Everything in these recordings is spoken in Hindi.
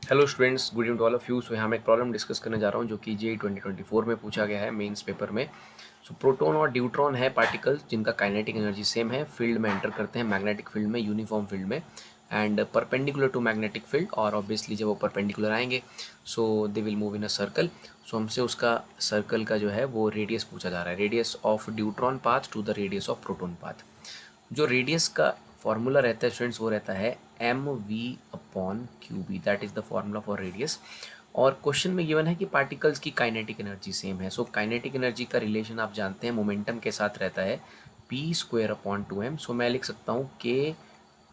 Hello students, good evening to all of you. So यहाँ मैं एक प्रॉब्लम डिस्कस करने जा रहा हूँ जो कि जे 2024 में पूछा गया है मेंस पेपर में। सो प्रोटॉन और ड्यूट्रॉन है पार्टिकल्स जिनका काइनेटिक एनर्जी सेम है, फील्ड में एंटर करते हैं मैग्नेटिक फील्ड में, यूनिफॉर्म फील्ड में and perpendicular to magnetic field. और ऑब्वियसली जब वो परपेंडिकुलर आएंगे so they will move in a circle. So हमसे उसका सर्कल का जो है वो रेडियस पूछा जा रहा है, radius of deuteron path to the radius of proton path. जो रेडियस का फॉर्मूला रहता है स्टूडेंट्स वो रहता है M V upon Q B, that is the formula for radius. और क्वेश्चन में गिवन है कि पार्टिकल्स की काइनेटिक एनर्जी सेम है। सो काइनेटिक एनर्जी का रिलेशन आप जानते हैं मोमेंटम के साथ रहता है P square upon two M. So मैं लिख सकता हूँ के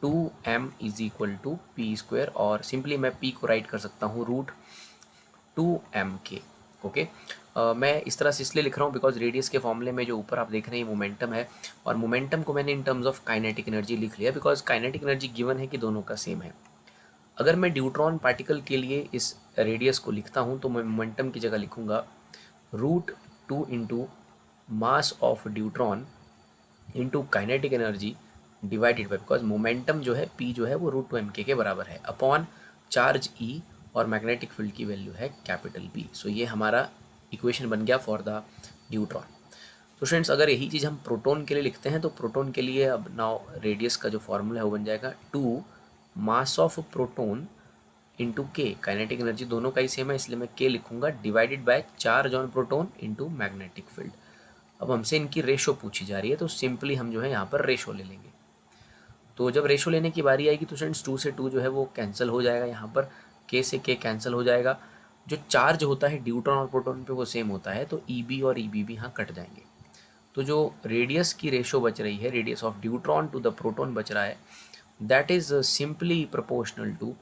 two m is equal to p square, और सिंपली मैं पी को राइट कर सकता हूँ root two m K. Okay, मैं इस तरह से इसलिए लिख रहा हूँ बिकॉज रेडियस के फॉर्मूले में जो ऊपर आप देख रहे हैं मोमेंटम है, और मोमेंटम को मैंने in terms of kinetic energy लिख लिया बिकॉज काइनेटिक एनर्जी गिवन है कि दोनों का सेम है। अगर मैं ड्यूट्रॉन पार्टिकल के लिए इस रेडियस को लिखता हूँ तो मैं मोमेंटम की जगह लिखूंगा root two into mass of deuteron into kinetic energy divided by, because momentum जो है पी जो है वो रूट टू एम के बराबर है, अपॉन चार्ज ई, और मैग्नेटिक फील्ड की वैल्यू है कैपिटल बी। सो ये हमारा इक्वेशन बन गया फॉर द ड्यूट्रॉन। तो फ्रेंड्स अगर यही चीज़ हम प्रोटोन के लिए लिखते हैं तो प्रोटोन के लिए अब नाउ रेडियस का जो फॉर्मूला है वो बन जाएगा two mass of proton into K, kinetic energy दोनों का ही सेम है इसलिए मैं के लिखूंगा, divided by charge on proton into magnetic field. अब हमसे इनकी रेशो पूछी जा रही है तो सिंपली हम जो है यहाँ पर रेशो ले लेंगे। तो जब रेशो लेने की बारी आएगी तो फ्रेंड्स टू से टू जो है वो कैंसिल हो जाएगा, यहाँ पर के से के कैंसिल हो जाएगा। जो चार्ज होता है ड्यूट्रॉन और प्रोटॉन पे वो सेम होता है तो ई बी और ई बी भी यहाँ कट जाएंगे। तो जो रेडियस की रेशो बच रही है, radius of deuteron to the proton बच रहा है, that is simply proportional to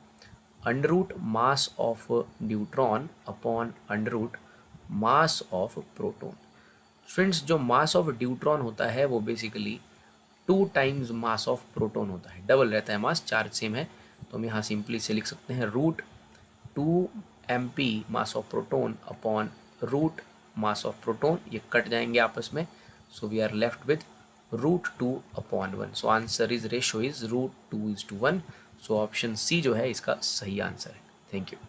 under root mass of neutron upon under root mass of proton. Friends जो मास ऑफ ड्यूट्रॉन होता है वो basically two times mass of proton होता है, डबल रहता है मास, चार्ज सेम है। तो हम यहाँ सिंपली से लिख सकते हैं root two m p mass of proton upon root mass of proton, ये कट जाएंगे आपस में। So we are left with root two upon one. So answer is ratio is root two is to one. So option C जो है इसका सही आंसर है। Thank you.